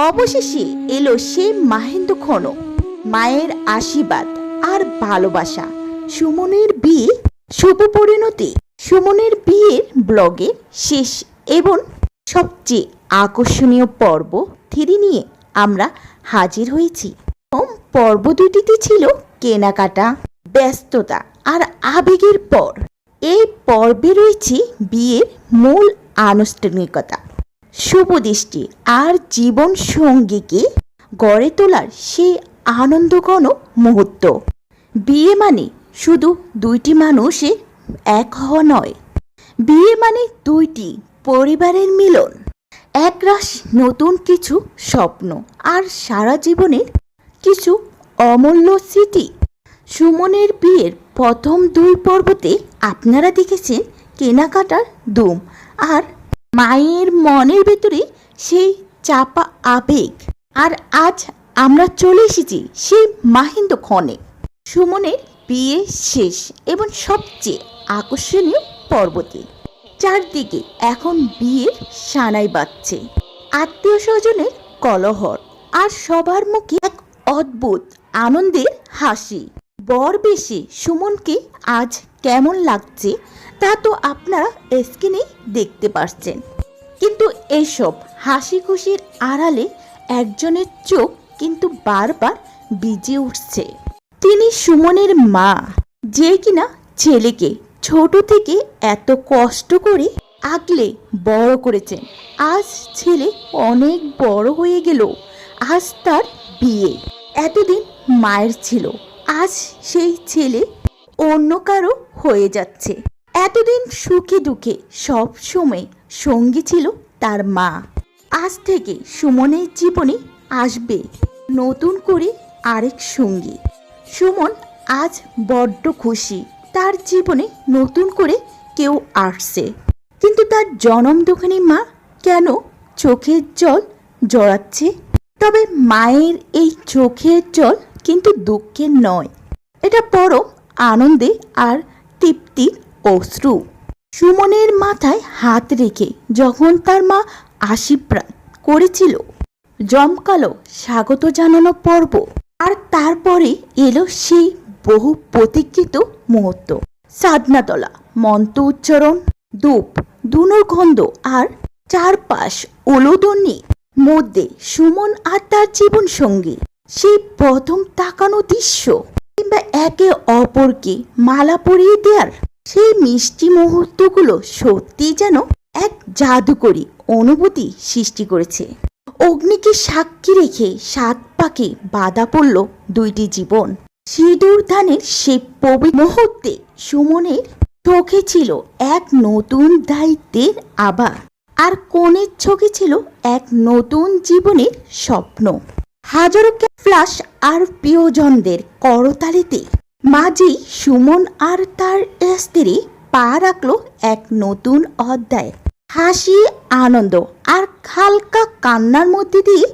অবশেষে এলো সেই মাহেন্দ্রক্ষণ, মায়ের আশীর্বাদ আর ভালোবাসা। সুমনের বিয়ে শুভ পরিণতি। সুমনের বিয়ের ব্লগের শেষ এবং সবচেয়ে আকর্ষণীয় পর্ব 3 নিয়ে আমরা হাজির হয়েছি। পর্ব দুটিতে ছিল কেনাকাটা, ব্যস্ততা আর আবেগের পর। এই পর্বে রয়েছে বিয়ের মূল আনুষ্ঠানিকতা, শুভ দৃষ্টি আর জীবন সঙ্গীকে গড়ে তোলার সেই আনন্দঘন মুহূর্ত। বিয়ে মানে শুধু দুইটি মানুষের এক হওয়া নয়, বিয়ে মানে দুইটি পরিবারের মিলন, একরাশ নতুন কিছু স্বপ্ন আর সারা জীবনের কিছু অমূল্য স্মৃতি। সুমনের বিয়ের প্রথম 2 পর্বতে আপনারা দেখেছেন কেনাকাটার ধুম আর মায়ের মনের ভেতরে সেই চাপা আবেগ। আর আজ আমরা চলে এসেছি সেই মাহেন্দ্রক্ষণে, সুমনের বিয়ে শেষ এবং সবচেয়ে আকর্ষণীয় পর্বতে। চারদিকে এখন বিয়ের সানাই বাজছে, আত্মীয় স্বজনের কলহর আর সবার মুখে এক অদ্ভুত আনন্দের হাসি। বর বেশে সুমনকে আজ কেমন লাগছে তা তো আপনারা স্ক্রিনে দেখতে পাচ্ছেন, কিন্তু এসব হাসি খুশির আড়ালে একজনের চোখ কিন্তু বারবার ভিজে উঠছে। তিনি সুমনের মা, যে কিনা ছেলেকে ছোট থেকে এত কষ্ট করে আগলে বড় করেছেন। আজ ছেলে অনেক বড় হয়ে গেল, আজ তার বিয়ে। এতদিন মায়ের ছিল, আজ সেই ছেলে অন্য কারো হয়ে যাচ্ছে। এতদিন সুখে দুঃখে সব সময় সঙ্গী ছিল তার মা। আজ থেকে সুমনের জীবনে আসবে নতুন করে আরেক সঙ্গী। সুমন আজ বড্ড খুশি, তার জীবনে নতুন করে কেউ আসছে। কিন্তু তার জনম দুঃখিনী মা কেন চোখের জল জড়াচ্ছে? তবে মায়ের এই চোখের জল কিন্তু দুঃখের নয়, এটা বড় আনন্দে আর তৃপ্তির অশ্রু। সুমনের মাথায় হাত রেখে যখন তার মা আশীর্বাদ করেছিল, জমকালো স্বাগত জানানো পর্ব, আর তারপরে এলো সেই বহু প্রতীক্ষিত মুহূর্ত। সাধনাতলা মন্ত্র উচ্চারণ, ধূপ ধুনোর গন্ধ আর চারপাশ উলুধ্বনি মধ্যে সুমন আর তার জীবন সঙ্গী সেই প্রথম তাকানো দৃশ্য, কিংবা একে অপরকে মালা পরিয়ে দেওয়ার সেই মিষ্টি মুহূর্তগুলো সত্যি যেন এক জাদুকরী অনুভূতি সৃষ্টি করেছে। অগ্নিকে সাক্ষী রেখে 7 পাকে বাধা পড়ল দুইটি জীবন। সিঁদুর দানের সেই পবিত্র মুহূর্তে সুমনের চোখে ছিল এক নতুন দায়িত্বের আভা, আর কনের চোখে ছিল এক নতুন জীবনের স্বপ্ন। হাজারো ফ্লাশ আর প্রিয়জনদের করতালিতে মাঝেই সুমন আর তার স্ত্রী পা রাখলো এক নতুন অধ্যায়। হাসি, আনন্দ আর হালকা কান্নার মধ্যে দিয়ে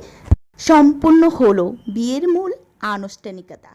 সম্পূর্ণ হলো বিয়ের মূল আনুষ্ঠানিকতা।